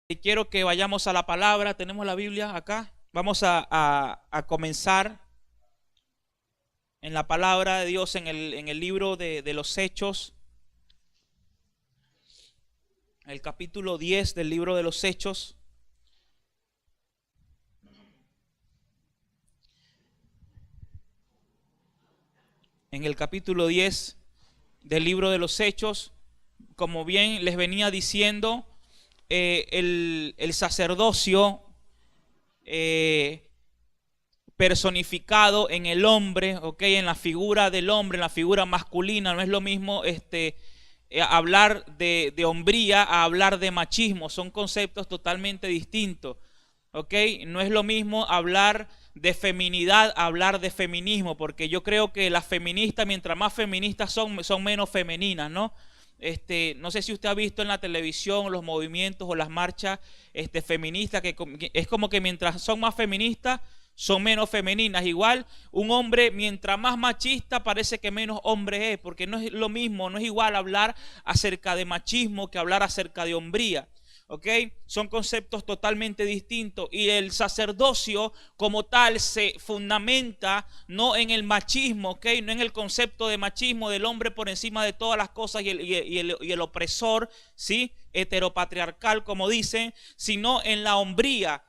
Y quiero que vayamos a la palabra. Tenemos la Biblia acá. Vamos a comenzar en la palabra de Dios en el libro de los Hechos, el capítulo 10 del libro de los Hechos. En el capítulo 10 del libro de los Hechos, como bien les venía diciendo, el sacerdocio personificado en el hombre, en la figura del hombre, en la figura masculina. No es lo mismo hablar de hombría a hablar de machismo. Son conceptos totalmente distintos. No es lo mismo hablar de feminidad a hablar de feminismo, porque yo creo que las feministas, mientras más feministas son menos femeninas, ¿no? No sé si usted ha visto en la televisión los movimientos o las marchas feministas, que es como que mientras son más feministas, son menos femeninas. Igual, un hombre, mientras más machista, parece que menos hombre es, porque no es lo mismo, no es igual hablar acerca de machismo que hablar acerca de hombría. Son conceptos totalmente distintos, y el sacerdocio como tal se fundamenta no en el machismo, no en el concepto de machismo del hombre por encima de todas las cosas y el opresor, ¿sí? Heteropatriarcal, como dicen, sino en la hombría.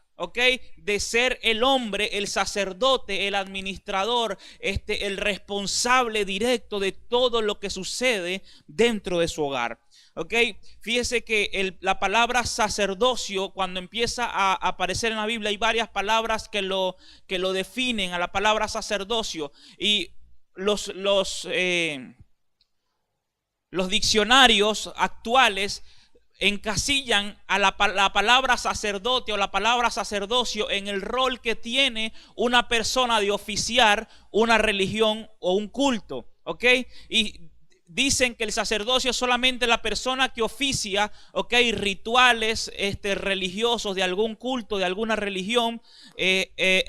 De ser el hombre, el sacerdote, el administrador, el responsable directo de todo lo que sucede dentro de su hogar. Fíjese que la palabra sacerdocio, cuando empieza a aparecer en la Biblia, hay varias palabras que lo definen a la palabra sacerdocio, y los diccionarios actuales encasillan a la palabra sacerdote o la palabra sacerdocio en el rol que tiene una persona de oficiar una religión o un culto. Y dicen que el sacerdocio es solamente la persona que oficia, rituales religiosos de algún culto, de alguna religión.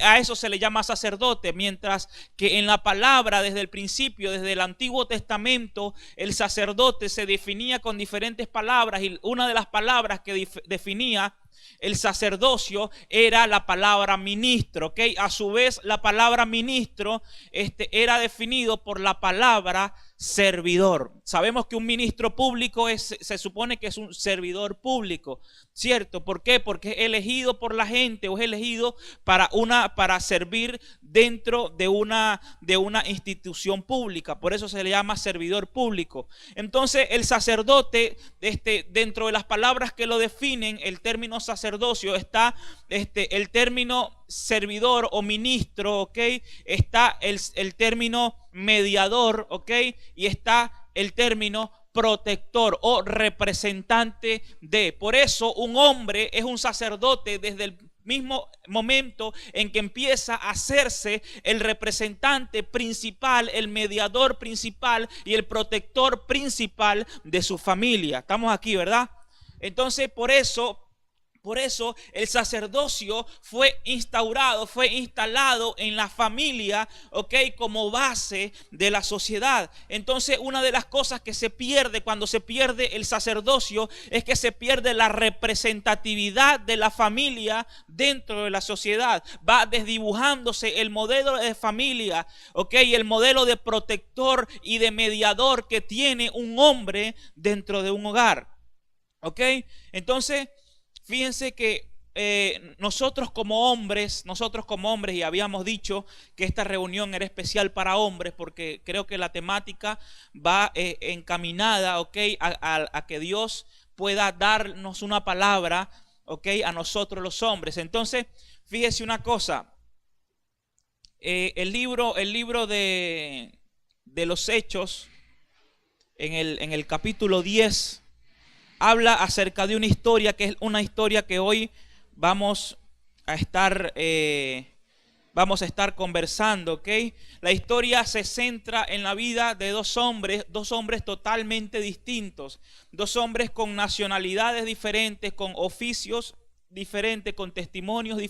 A eso se le llama sacerdote, mientras que en la palabra, desde el principio, desde el Antiguo Testamento, el sacerdote se definía con diferentes palabras, y una de las palabras que definía el sacerdocio era la palabra ministro. A su vez, la palabra ministro era definido por la palabra servidor. Sabemos que un ministro público se supone que es un servidor público, ¿cierto? ¿Por qué? Porque es elegido por la gente, o es elegido para servir dentro de una institución pública. Por eso se le llama servidor público. Entonces, el sacerdote, dentro de las palabras que lo definen, el término sacerdocio, está el término servidor o ministro, está el término mediador, y está el término protector o representante de. Por eso un hombre es un sacerdote desde el mismo momento en que empieza a hacerse el representante principal, el mediador principal y el protector principal de su familia. Estamos aquí, ¿verdad? Entonces, por eso el sacerdocio fue instaurado, fue instalado en la familia, como base de la sociedad. Entonces, una de las cosas que se pierde cuando se pierde el sacerdocio es que se pierde la representatividad de la familia dentro de la sociedad. Va desdibujándose el modelo de familia, y el modelo de protector y de mediador que tiene un hombre dentro de un hogar. Entonces, fíjense que nosotros como hombres, y habíamos dicho que esta reunión era especial para hombres, porque creo que la temática va encaminada, a que Dios pueda darnos una palabra, a nosotros los hombres. Entonces, fíjese una cosa, el libro de los Hechos, en el capítulo 10, habla acerca de una historia que es una historia que hoy vamos a estar conversando, La historia se centra en la vida de dos hombres totalmente distintos, dos hombres con nacionalidades diferentes, con oficios diferentes, con testimonios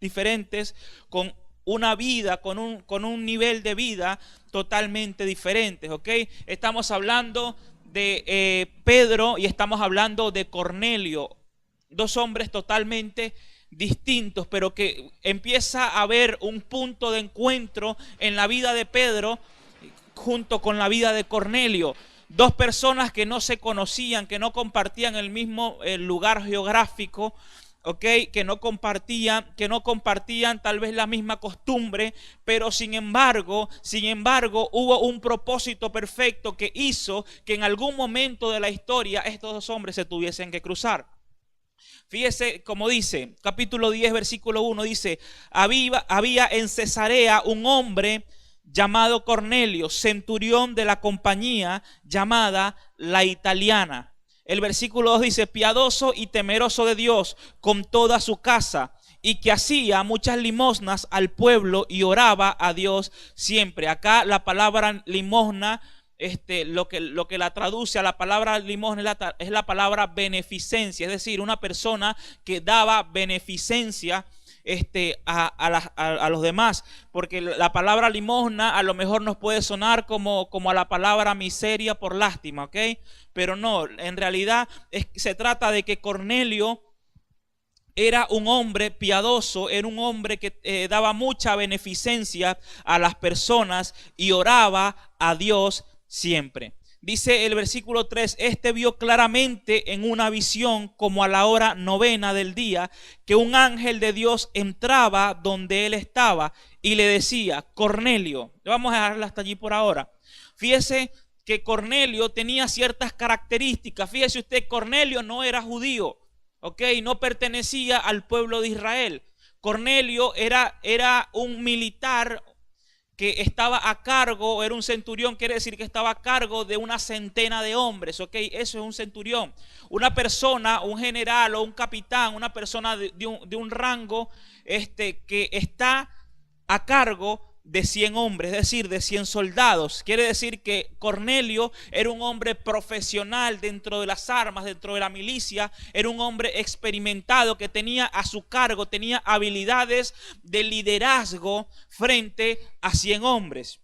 diferentes, con una vida, con un nivel de vida totalmente diferentes. Estamos hablando de Pedro y estamos hablando de Cornelio. dos hombres totalmente distintos, pero que empieza a haber un punto de encuentro en la vida de Pedro junto con la vida de Cornelio. Dos personas que no se conocían, que no compartían el mismo lugar geográfico, que no compartían tal vez la misma costumbre, pero sin embargo hubo un propósito perfecto que hizo que en algún momento de la historia estos dos hombres se tuviesen que cruzar. Fíjese como dice, capítulo 10, versículo 1, dice: había en Cesarea un hombre llamado Cornelio, centurión de la compañía llamada La Italiana. El versículo 2 dice: piadoso y temeroso de Dios con toda su casa, y que hacía muchas limosnas al pueblo y oraba a Dios siempre. Acá la palabra limosna, lo que la traduce a la palabra limosna es la palabra beneficencia, es decir, una persona que daba beneficencia a los demás, porque la palabra limosna a lo mejor nos puede sonar como a la palabra miseria por lástima, ¿ok? Pero no, en realidad se trata de que Cornelio era un hombre piadoso, era un hombre que daba mucha beneficencia a las personas y oraba a Dios siempre. Dice el versículo 3, vio claramente en una visión como a la hora 9 del día que un ángel de Dios entraba donde él estaba y le decía: Cornelio. Vamos a dejarla hasta allí por ahora. Fíjese que Cornelio tenía ciertas características. Fíjese usted, Cornelio no era judío, no pertenecía al pueblo de Israel. Cornelio era un militar que estaba a cargo, era un centurión, quiere decir que estaba a cargo de una centena de hombres, eso es un centurión. Una persona, un general o un capitán, una persona de un rango que está a cargo de 100 hombres, es decir, de 100 soldados. Quiere decir que Cornelio era un hombre profesional dentro de las armas, dentro de la milicia. Era un hombre experimentado que tenía a su cargo, tenía habilidades de liderazgo frente a 100 hombres.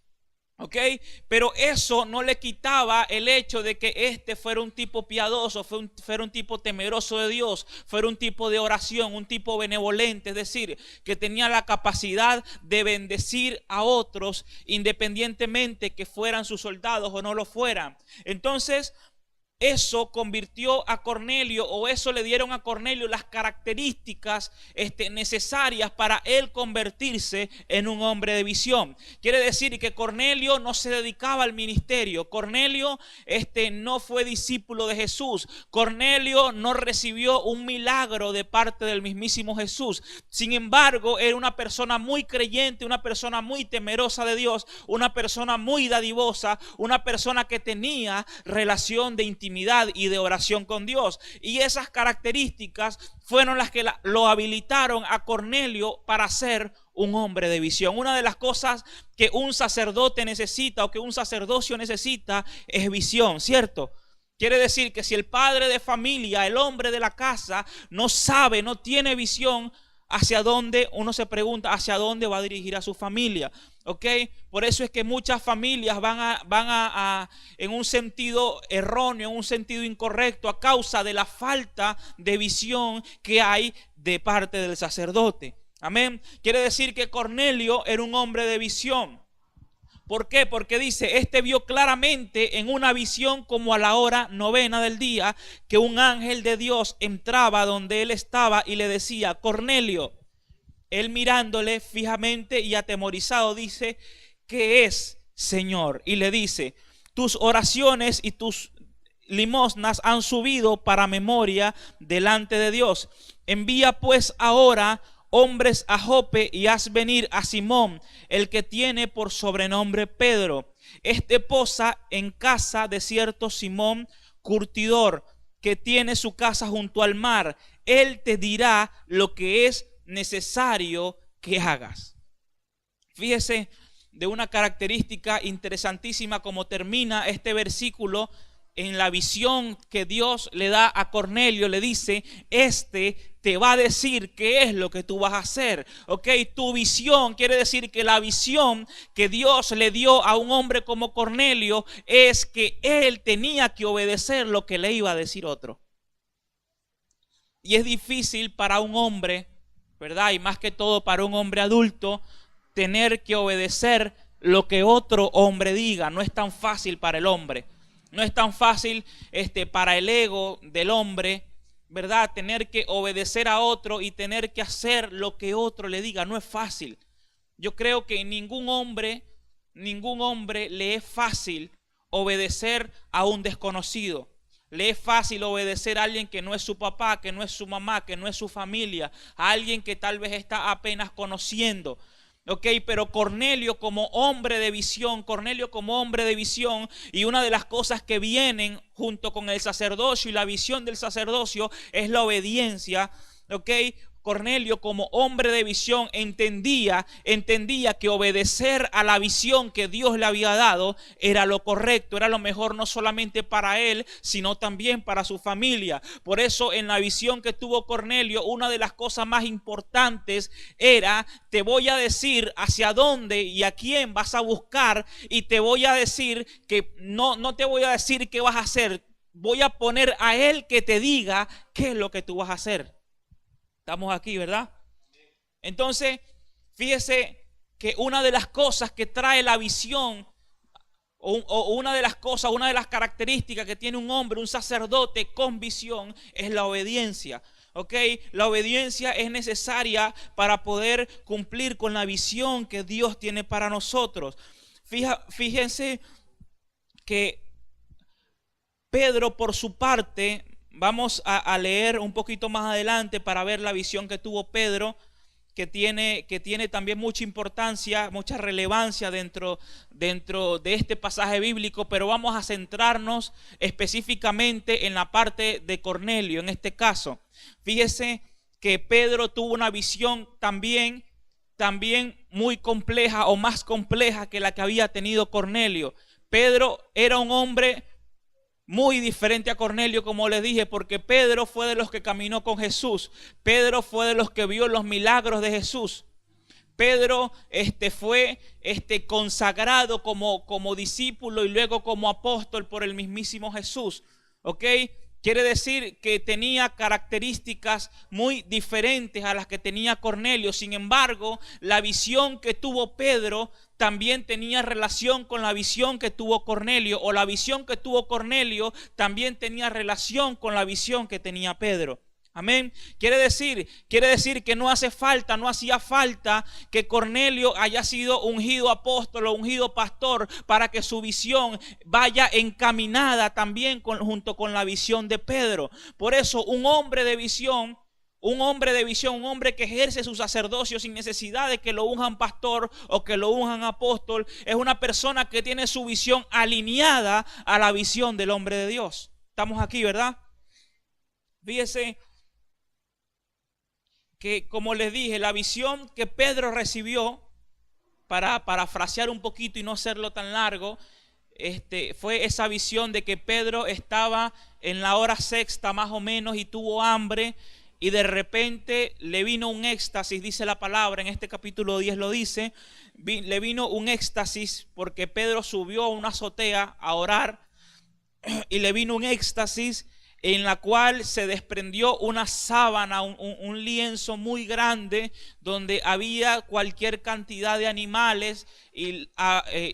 Pero eso no le quitaba el hecho de que fuera un tipo piadoso, fuera un tipo temeroso de Dios, fuera un tipo de oración, un tipo benevolente, es decir, que tenía la capacidad de bendecir a otros independientemente que fueran sus soldados o no lo fueran. Entonces, eso convirtió a Cornelio, o eso le dieron a Cornelio las características necesarias para él convertirse en un hombre de visión. Quiere decir que Cornelio no se dedicaba al ministerio. Cornelio no fue discípulo de Jesús. Cornelio no recibió un milagro de parte del mismísimo Jesús. Sin embargo, era una persona muy creyente, una persona muy temerosa de Dios, una persona muy dadivosa, una persona que tenía relación de intimidad y de oración con Dios. Y esas características fueron las que lo habilitaron a Cornelio para ser un hombre de visión. Una de las cosas que un sacerdote necesita, o que un sacerdocio necesita, es visión, ¿cierto? Quiere decir que si el padre de familia, el hombre de la casa, no sabe, no tiene visión, hacia dónde, uno se pregunta hacia dónde va a dirigir a su familia. Por eso es que muchas familias van en un sentido erróneo, en un sentido incorrecto, a causa de la falta de visión que hay de parte del sacerdote. Amén. Quiere decir que Cornelio era un hombre de visión. ¿Por qué? Porque dice, vio claramente en una visión como a la hora 9 del día que un ángel de Dios entraba donde él estaba y le decía: Cornelio. Él mirándole fijamente y atemorizado dice: ¿qué es, Señor? Y le dice: tus oraciones y tus limosnas han subido para memoria delante de Dios. Envía pues ahora hombres a Jope y haz venir a Simón, el que tiene por sobrenombre Pedro. Posa en casa de cierto Simón curtidor, que tiene su casa junto al mar. Él te dirá lo que es necesario que hagas. Fíjese de una característica interesantísima como termina este versículo. En la visión que Dios le da a Cornelio, le dice: te va a decir qué es lo que tú vas a hacer. Tu visión quiere decir que la visión que Dios le dio a un hombre como Cornelio es que él tenía que obedecer lo que le iba a decir otro. Y es difícil para un hombre, ¿verdad? Y más que todo para un hombre adulto, tener que obedecer lo que otro hombre diga. No es tan fácil para el hombre. No es tan fácil para el ego del hombre, ¿verdad? Tener que obedecer a otro y tener que hacer lo que otro le diga. No es fácil. Yo creo que ningún hombre le es fácil obedecer a un desconocido. Le es fácil obedecer a alguien que no es su papá, que no es su mamá, que no es su familia, a alguien que tal vez está apenas conociendo. Ok, pero Cornelio como hombre de visión, y una de las cosas que vienen junto con el sacerdocio y la visión del sacerdocio es la obediencia. Ok, Cornelio como hombre de visión entendía que obedecer a la visión que Dios le había dado era lo correcto, era lo mejor no solamente para él, sino también para su familia. Por eso en la visión que tuvo Cornelio, una de las cosas más importantes era: te voy a decir hacia dónde y a quién vas a buscar, y te voy a decir que no te voy a decir qué vas a hacer, voy a poner a él que te diga qué es lo que tú vas a hacer. Estamos aquí, ¿verdad? Entonces, fíjese que una de las cosas que trae la visión, o una de las características que tiene un hombre, un sacerdote con visión, es la obediencia. ¿Ok? La obediencia es necesaria para poder cumplir con la visión que Dios tiene para nosotros. Fíjense que Pedro, por su parte, vamos a leer un poquito más adelante para ver la visión que tuvo Pedro, que tiene también mucha importancia, mucha relevancia dentro de este pasaje bíblico, pero vamos a centrarnos específicamente en la parte de Cornelio, en este caso. Fíjese que Pedro tuvo una visión también muy compleja, o más compleja que la que había tenido Cornelio. Pedro era un hombre muy diferente a Cornelio, como les dije, porque Pedro fue de los que caminó con Jesús. Pedro fue de los que vio los milagros de Jesús. Pedro fue consagrado como discípulo y luego como apóstol por el mismísimo Jesús. ¿Ok? Quiere decir que tenía características muy diferentes a las que tenía Cornelio. Sin embargo, la visión que tuvo Pedro también tenía relación con la visión que tuvo Cornelio, o la visión que tuvo Cornelio también tenía relación con la visión que tenía Pedro. Amén. Quiere decir que no hacía falta que Cornelio haya sido ungido apóstol o ungido pastor para que su visión vaya encaminada también junto con la visión de Pedro. Por eso un hombre de visión, un hombre que ejerce su sacerdocio sin necesidad de que lo unjan pastor o que lo unjan apóstol, es una persona que tiene su visión alineada a la visión del hombre de Dios. Estamos aquí, ¿verdad? Fíjese que, como les dije, la visión que Pedro recibió, para parafrasear un poquito y no hacerlo tan largo, fue esa visión de que Pedro estaba en la hora sexta más o menos y tuvo hambre, y de repente le vino un éxtasis, dice la palabra, en este capítulo 10 lo dice, le vino un éxtasis porque Pedro subió a una azotea a orar, y le vino un éxtasis en la cual se desprendió una sábana, un lienzo muy grande donde había cualquier cantidad de animales, y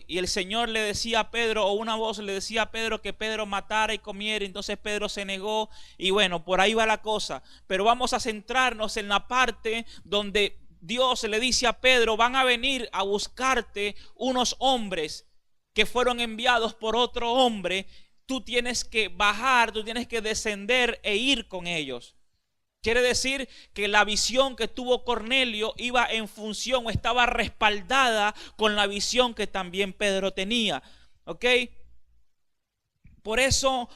el Señor le decía a Pedro, o una voz le decía a Pedro, que Pedro matara y comiera. Entonces Pedro se negó, y bueno, por ahí va la cosa. Pero vamos a centrarnos en la parte donde Dios le dice a Pedro: van a venir a buscarte unos hombres que fueron enviados por otro hombre. Tú tienes que bajar, tú tienes que descender e ir con ellos. Quiere decir que la visión que tuvo Cornelio iba en función, o estaba respaldada con la visión que también Pedro tenía. ¿Ok? Por eso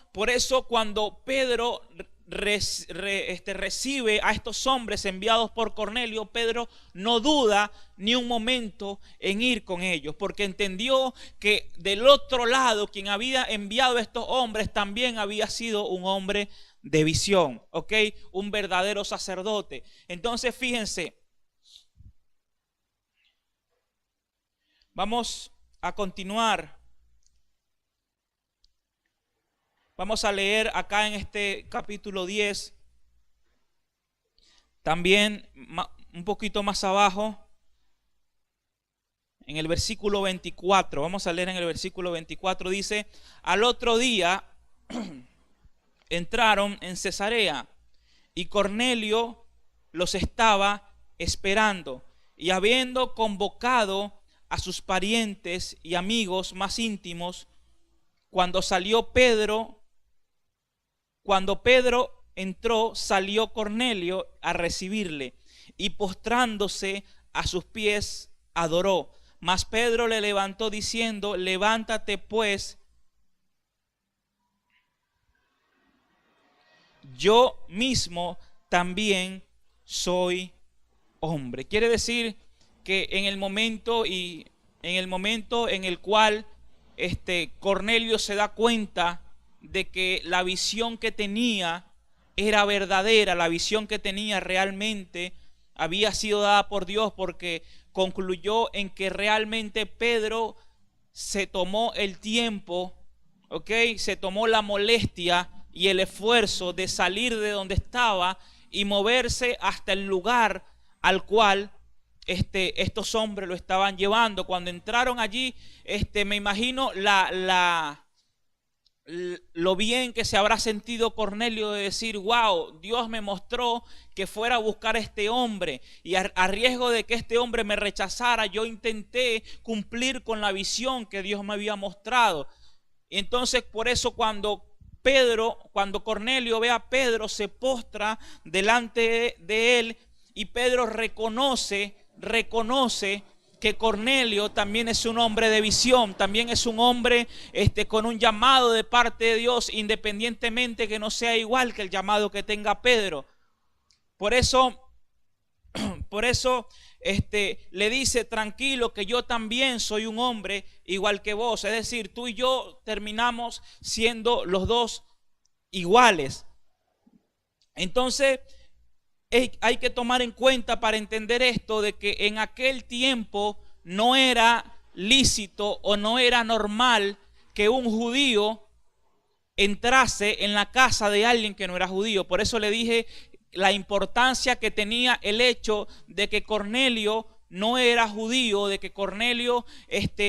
cuando Pedro recibe a estos hombres enviados por Cornelio, Pedro no duda ni un momento en ir con ellos, porque entendió que del otro lado quien había enviado a estos hombres también había sido un hombre de visión, ¿ok? Un verdadero sacerdote. Entonces fíjense, vamos a continuar. Vamos a leer acá en este capítulo 10, También un poquito más abajo, en el versículo 24, vamos a leer en el versículo 24, dice: al otro día entraron en Cesarea y Cornelio los estaba esperando, y habiendo convocado a sus parientes y amigos más íntimos, cuando Pedro entró, salió Cornelio a recibirle, y postrándose a sus pies adoró. Mas Pedro le levantó diciendo: levántate pues, yo mismo también soy hombre. Quiere decir que en el momento en el cual Cornelio se da cuenta de que la visión que tenía era verdadera, la visión que tenía realmente había sido dada por Dios, porque concluyó en que realmente Pedro se tomó el tiempo, se tomó la molestia y el esfuerzo de salir de donde estaba y moverse hasta el lugar al cual estos hombres lo estaban llevando. Cuando entraron allí, me imagino lo bien que se habrá sentido Cornelio de decir: wow, Dios me mostró que fuera a buscar a este hombre, y a riesgo de que este hombre me rechazara, yo intenté cumplir con la visión que Dios me había mostrado. Y entonces por eso cuando Cornelio ve a Pedro, se postra delante de él, y Pedro reconoce que Cornelio también es un hombre de visión, también es un hombre con un llamado de parte de Dios, independientemente que no sea igual que el llamado que tenga Pedro. Por eso le dice: tranquilo, que yo también soy un hombre igual que vos. Es decir, tú y yo terminamos siendo los dos iguales. Entonces hay que tomar en cuenta, para entender esto, de que en aquel tiempo no era lícito o no era normal que un judío entrase en la casa de alguien que no era judío. Por eso le dije la importancia que tenía el hecho de que Cornelio no era judío, de que Cornelio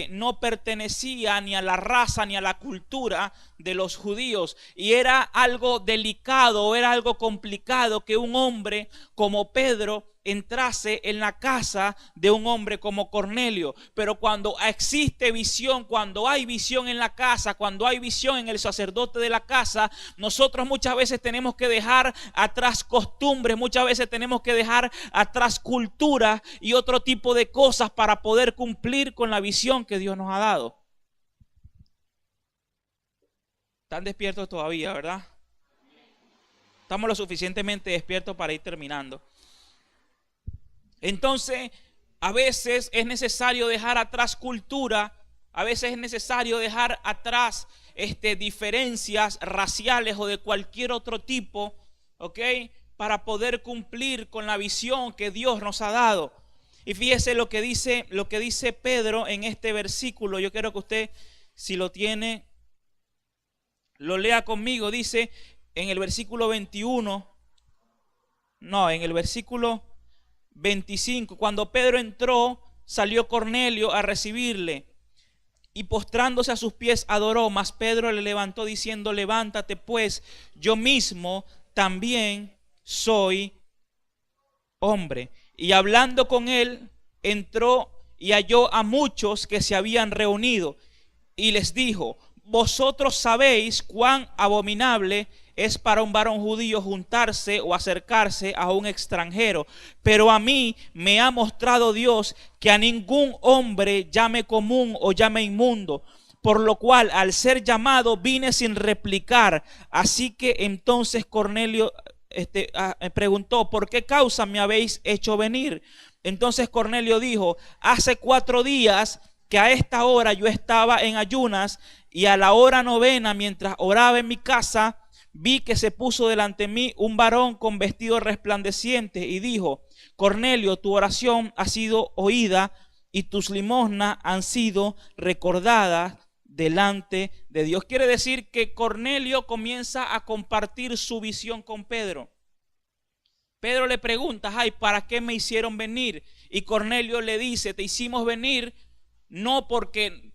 no pertenecía ni a la raza ni a la cultura de los judíos, y era algo delicado, era algo complicado que un hombre como Pedro entrase en la casa de un hombre como Cornelio. Pero cuando existe visión, cuando hay visión en la casa, cuando hay visión en el sacerdote de la casa, nosotros muchas veces tenemos que dejar atrás costumbres, muchas veces tenemos que dejar atrás cultura y otro tipo de cosas para poder cumplir con la visión que Dios nos ha dado. ¿Están despiertos todavía, verdad? Estamos lo suficientemente despiertos para ir terminando. Entonces, a veces es necesario dejar atrás cultura, a veces es necesario dejar atrás diferencias raciales o de cualquier otro tipo, para poder cumplir con la visión que Dios nos ha dado. Y fíjese lo que dice Pedro en este versículo. Yo quiero que usted, si lo tiene, lo lea conmigo. Dice en el versículo 21, en el versículo 25: cuando Pedro entró, salió Cornelio a recibirle, y postrándose a sus pies adoró. Mas Pedro le levantó diciendo: levántate pues, yo mismo también soy hombre. Y hablando con él, entró y halló a muchos que se habían reunido, y les dijo: vosotros sabéis cuán abominable es para un varón judío juntarse o acercarse a un extranjero, pero a mí me ha mostrado Dios que a ningún hombre llame común o llame inmundo, por lo cual al ser llamado vine sin replicar. Así que entonces Cornelio preguntó: ¿por qué causa me habéis hecho venir? Entonces Cornelio dijo: hace 4 días que a esta hora yo estaba en ayunas, y a la hora 9, mientras oraba en mi casa, vi que se puso delante de mí un varón con vestido resplandeciente y dijo: Cornelio, tu oración ha sido oída y tus limosnas han sido recordadas delante de Dios. Quiere decir que Cornelio comienza a compartir su visión con Pedro. Pedro le pregunta, ay, ¿para qué me hicieron venir? Y Cornelio le dice, te hicimos venir no porque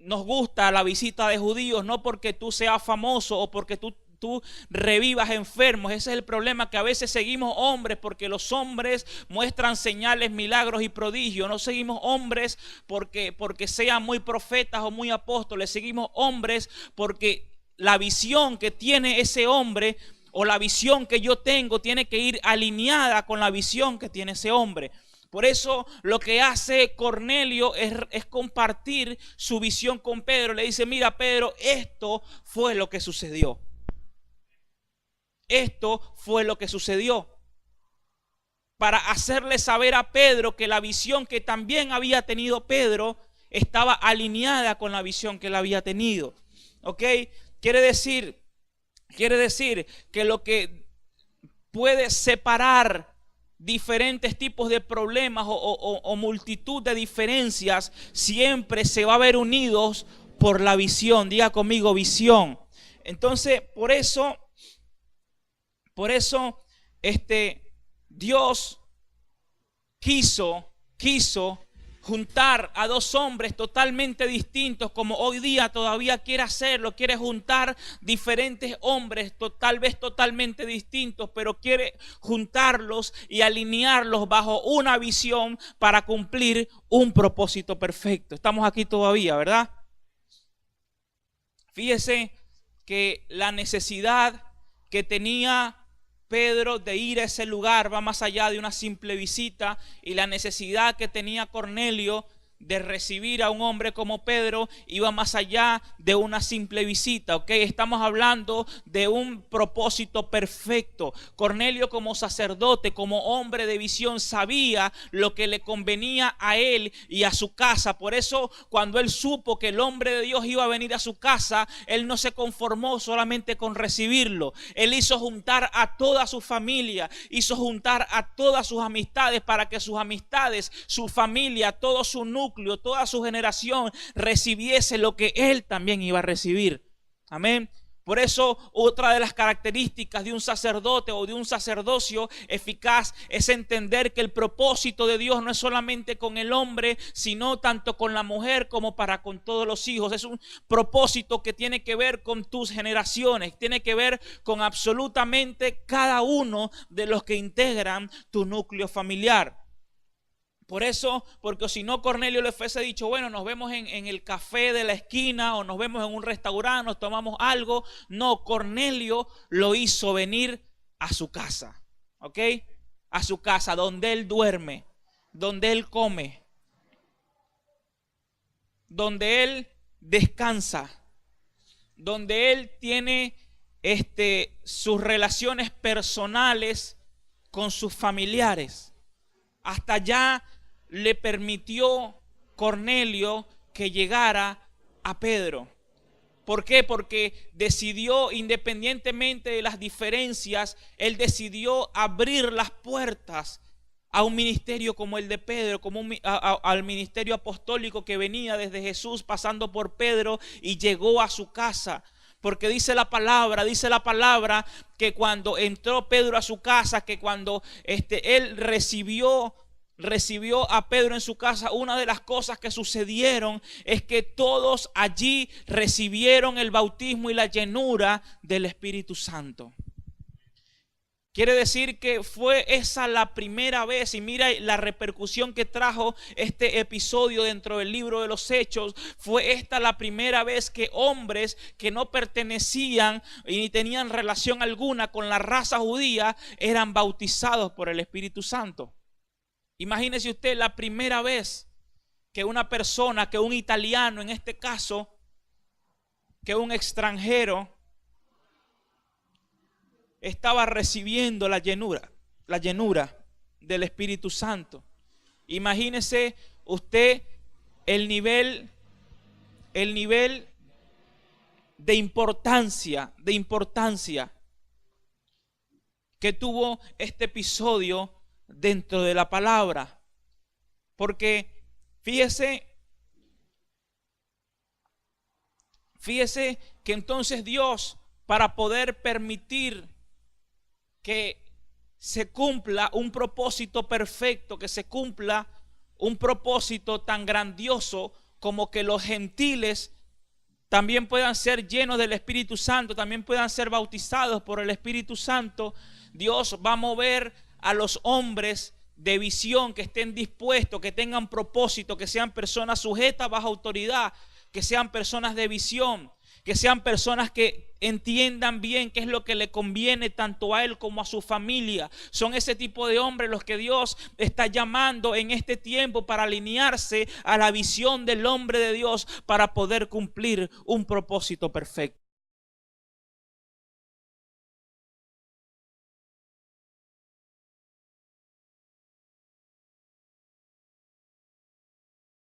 nos gusta la visita de judíos, no porque tú seas famoso o porque tú revivas enfermos. Ese es el problema, que a veces seguimos hombres porque los hombres muestran señales, milagros y prodigios. No seguimos hombres porque sean muy profetas o muy apóstoles. Seguimos hombres porque la visión que tiene ese hombre o la visión que yo tengo tiene que ir alineada con la visión que tiene ese hombre. Por eso lo que hace Cornelio es compartir su visión con Pedro. Le dice, mira Pedro, esto fue lo que sucedió. Esto fue lo que sucedió. Para hacerle saber a Pedro que la visión que también había tenido Pedro estaba alineada con la visión que él había tenido. ¿Ok? Quiere decir que lo que puede separar diferentes tipos de problemas o multitud de diferencias siempre se va a ver unidos por la visión. Diga conmigo, visión. Entonces, por eso Dios quiso juntar a dos hombres totalmente distintos, como hoy día todavía quiere hacerlo. Quiere juntar diferentes hombres, tal vez totalmente distintos, pero quiere juntarlos y alinearlos bajo una visión para cumplir un propósito perfecto. Estamos aquí todavía, ¿verdad? Fíjese que la necesidad que tenía Pedro de ir a ese lugar va más allá de una simple visita, y la necesidad que tenía Cornelio de recibir a un hombre como Pedro iba más allá de una simple visita. ¿Ok? Estamos hablando de un propósito perfecto. Cornelio, como sacerdote, como hombre de visión, sabía lo que le convenía a él y a su casa. Por eso, cuando él supo que el hombre de Dios iba a venir a su casa, él no se conformó solamente con recibirlo. Él hizo juntar a toda su familia, hizo juntar a todas sus amistades, para que sus amistades, su familia, todo su núcleo, toda su generación recibiese lo que él también iba a recibir. Amén. Por eso, otra de las características de un sacerdote o de un sacerdocio eficaz es entender que el propósito de Dios no es solamente con el hombre, sino tanto con la mujer como para con todos los hijos. Es un propósito que tiene que ver con tus generaciones, tiene que ver con absolutamente cada uno de los que integran tu núcleo familiar. Por eso, porque si no, Cornelio le fuese dicho, bueno, nos vemos en el café de la esquina o nos vemos en un restaurante, nos tomamos algo. No, Cornelio lo hizo venir a su casa, ¿ok? A su casa, donde él duerme, donde él come, donde él descansa, donde él tiene sus relaciones personales con sus familiares. Hasta allá le permitió Cornelio que llegara a Pedro. ¿Por qué? Porque decidió, independientemente de las diferencias, él decidió abrir las puertas a un ministerio como el de Pedro, como al ministerio apostólico que venía desde Jesús, pasando por Pedro, y llegó a su casa. Porque dice la palabra que cuando entró Pedro a su casa, que cuando él recibió a Pedro en su casa, una de las cosas que sucedieron es que todos allí recibieron el bautismo y la llenura del Espíritu Santo. Quiere decir que fue esa la primera vez, y mira la repercusión que trajo este episodio dentro del libro de los Hechos. Fue esta la primera vez que hombres que no pertenecían y ni tenían relación alguna con la raza judía eran bautizados por el Espíritu Santo. Imagínese usted la primera vez que una persona, que un italiano en este caso, que un extranjero estaba recibiendo la llenura del Espíritu Santo. Imagínese usted el nivel de importancia que tuvo este episodio dentro de la palabra. Porque fíjese que entonces Dios, para poder permitir que se cumpla un propósito perfecto, que se cumpla un propósito tan grandioso como que los gentiles también puedan ser llenos del Espíritu Santo, también puedan ser bautizados por el Espíritu Santo. Dios va a mover a los hombres de visión que estén dispuestos, que tengan propósito, que sean personas sujetas bajo autoridad, que sean personas de visión, que sean personas que entiendan bien qué es lo que le conviene tanto a él como a su familia. Son ese tipo de hombres los que Dios está llamando en este tiempo para alinearse a la visión del hombre de Dios, para poder cumplir un propósito perfecto.